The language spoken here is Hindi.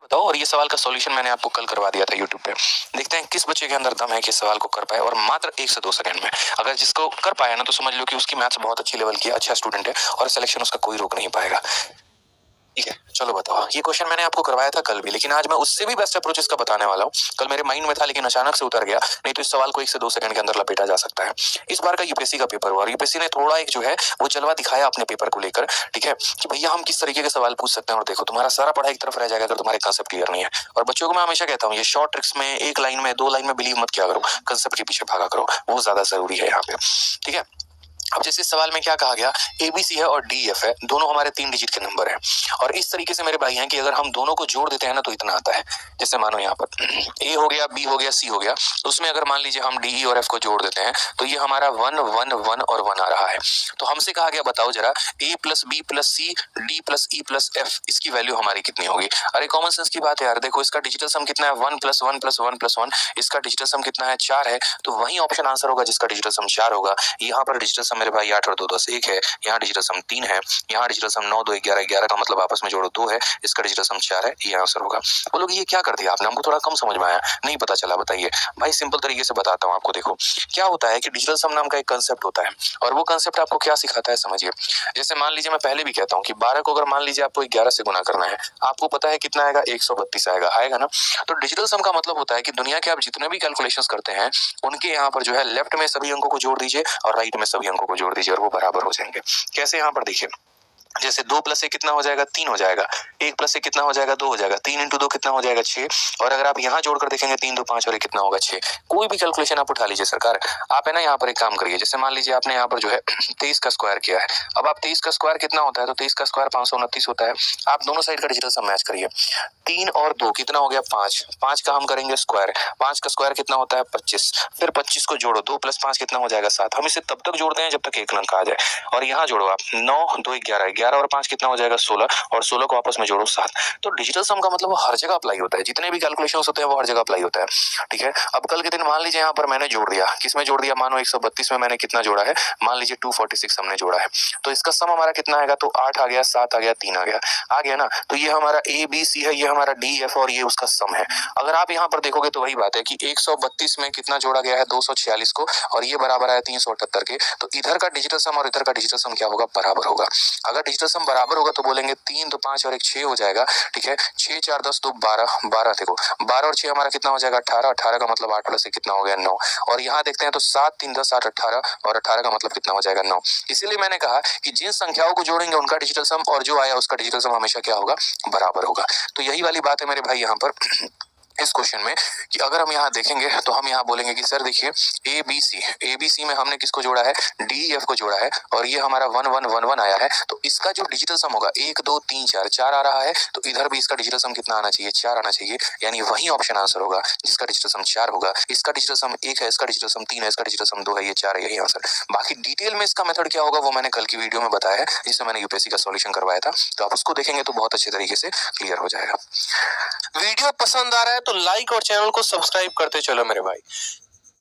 बताओ। और ये सवाल का सॉल्यूशन मैंने आपको कल करवा दिया था यूट्यूब पे। देखते हैं किस बच्चे के अंदर दम है कि इस सवाल को कर पाए, और मात्र 1 से 2 सेकंड में। अगर जिसको कर पाया ना तो समझ लो कि उसकी मैथ्स बहुत अच्छी लेवल की है, अच्छा स्टूडेंट है, और सिलेक्शन उसका कोई रोक नहीं पाएगा। ठीक है, चलो बताओ। ये क्वेश्चन मैंने आपको करवाया था कल भी, लेकिन आज मैं उससे भी बेस्ट अप्रोच इसका बताने वाला हूँ। कल मेरे माइंड में था लेकिन अचानक से उतर गया, नहीं तो इस सवाल को 1 से 2 सेकंड के अंदर लपेटा जा सकता है। इस बार का यूपीएससी का पेपर हुआ, और यूपीएससी ने थोड़ा एक जो है वो जलवा दिखाया अपने पेपर को लेकर, ठीक है, कि भैया हम किस तरीके के सवाल पूछ सकते हैं। और देखो, तुम्हारा सारा पढ़ाई एक तरफ रह जाएगा अगर तुम्हारे कंसेप्ट क्लियर नहीं है। और बच्चों को मैं हमेशा कहता हूँ, ये शॉर्ट ट्रिक्स में 1 लाइन में 2 लाइन में बिलीव मत किया करो, कंसेप्ट के पीछे भागा करो, वो ज्यादा जरूरी है यहाँ पे। ठीक है, अब जैसे इस सवाल में क्या कहा गया, एबीसी है और डीएफ है, दोनों हमारे 3 डिजिट के नंबर हैं, और इस तरीके से मेरे भाई हैं कि अगर हम दोनों को जोड़ देते हैं ना तो इतना आता है। जैसे मानो यहाँ पर ए हो गया, बी हो गया, सी हो गया, तो उसमें अगर मान लीजिए हम डी और एफ को जोड़ देते हैं तो ये हमारा 1 1 1 और 1 आ रहा है। तो हमसे कहा गया बताओ जरा, A plus B plus C D plus E plus F, इसकी वैल्यू हमारी कितनी होगी। अरे कॉमन सेंस की बात है यार, देखो इसका डिजिटल सम कितना है, 1 प्लस 1 प्लस 1 प्लस 1, इसका डिजिटल सम कितना है, 4 है। तो वही ऑप्शन आंसर होगा जिसका डिजिटल सम 4 होगा। यहाँ पर डिजिटल सम मेरे भाई 8 और 2 10 1 है, यहाँ डिजिटल सम 3 है, यहाँ डिजिटल सम 9 2 11 11 का मतलब आपस में जोड़ो 2 है, इसका डिजिटल सम 4 है, ये आंसर होगा। बोलोगे ये क्या कर दिया आपने, हमको थोड़ा कम समझ में आया, नहीं पता चला, बताइए भाई। सिंपल तरीके से बताता हूँ आपको। देखो क्या होता है कि डिजिटल सम नाम का एक कंसेप्ट होता है, और वो कंसेप्ट आपको क्या सिखाता है समझिए। जैसे मान लीजिए, मैं पहले भी कहता हूँ कि 12 को अगर मान लीजिए आपको 11 से गुना करना है, आपको पता है कितना आएगा, 132 आएगा, आएगा ना। तो डिजिटल सम का मतलब होता है कि दुनिया के आप जितने भी कैलकुलेशंस करते हैं, उनके यहाँ पर जो है लेफ्ट में सभी अंकों को जोड़ दीजिए और राइट में सभी अंकों को जोड़ दीजिए, और वो बराबर हो जाएंगे। कैसे, यहाँ पर देखिए, जैसे 2 प्लस 1 कितना हो जाएगा, 3 हो जाएगा। 1 प्लस 1 कितना हो जाएगा, 2 हो जाएगा। 3 इंटू 2 कितना हो जाएगा, 6। और अगर आप यहाँ जोड़कर देखेंगे 3 2 5 और ये कितना होगा, 6। कोई भी कैलकुलेशन आप उठा लीजिए सरकार, आप है ना यहाँ पर एक काम करिए। जैसे मान लीजिए आपने यहाँ पर जो है 23 का स्क्वायर किया है। अब आप 23 का स्क्वायर कितना होता है, तो 23 का स्क्वायर 529 होता है। आप दोनों साइड का डिजिटल सम मैच करिए। 3 और 2 कितना हो गया, 5। 5 का हम करेंगे स्क्वायर, 5 का स्क्वायर कितना होता है, 25। फिर 25 को जोड़ो, 2 प्लस 5 कितना हो जाएगा, 7। हम इसे तब तक जोड़ते हैं जब तक एक अंक आ जाए। और यहाँ जोड़ो आप, 9 2 11, 11 और 5 कितना हो जाएगा, 16, और 16 को आपस में जोड़ो, 7। तो डिजिटल सम का मतलब वो हर जगह अप्लाई होता है, जितने भी कैलकुलेशन होते हैं वो हर जगह अप्लाई होता है। ठीक है, अब कल के दिन मान लीजिए यहाँ पर मैंने जोड़ दिया, किसमें जोड़ दिया, मानो 132 में मैंने कितना जोड़ा है, मान लीजिए 246 हमने जोड़ा है। तो इसका सम हमारा कितना आएगा, तो 8 आ गया, 7 आ गया, 3 आ गया ना। तो ये हमारा ए बी सी है, ये हमारा डी एफ, और ये उसका सम है। अगर आप यहाँ पर देखोगे तो वही बात है कि 132 में कितना जोड़ा गया है, 246 को, और ये बराबर आया 378 के। तो इधर का डिजिटल सम और इधर का डिजिटल सम क्या होगा, बराबर होगा। अगर डिजिटल सम बराबर होगा तो बोलेंगे 3 2 5 और 1 6 हो जाएगा। ठीक है, 6 4 10 2 12, 12 देखो 12 और 6 हमारा कितना हो जाएगा, 18। 18 का मतलब 8 प्लस 1 कितना हो गया, 9। और यहाँ देखते हैं तो 7 3 10 8 18, और 18 का मतलब कितना हो जाएगा, 9। इसीलिए मैंने कहा कि जिन संख्याओं को जोड़ेंगे उनका डिजिटल सम और जो आया उसका डिजिटल सम हमेशा क्या होगा, बराबर होगा। तो यही वाली बात है मेरे भाई यहाँ पर इस क्वेश्चन में, कि अगर हम यहाँ देखेंगे तो हम यहाँ बोलेंगे कि सर देखिए, ए बी सी में हमने किसको जोड़ा है, डी एफ को जोड़ा है, और ये हमारा 1 1 1 1 आया है। तो इसका जो डिजिटल सम होगा 1 2 3 4 4 आ रहा है, तो इधर भी इसका डिजिटल सम कितना आना चाहिए, 4 आना चाहिए। यानी वही ऑप्शन आंसर होगा जिसका डिजिटल सम 4 होगा। इसका डिजिटल सम 1 है, इसका डिजिटल सम 3 है, इसका डिजिटल सम 2 है, ये 4 है, यही आंसर। बाकी डिटेल में इसका मेथड क्या होगा वो मैंने कल की वीडियो में बताया है, जिसमें मैंने यूपीएससी का सॉल्यूशन करवाया था। तो आप उसको देखेंगे तो बहुत अच्छे तरीके से क्लियर हो जाएगा। वीडियो पसंद आ रहा है तो लाइक और चैनल को सब्सक्राइब करते चलो मेरे भाई।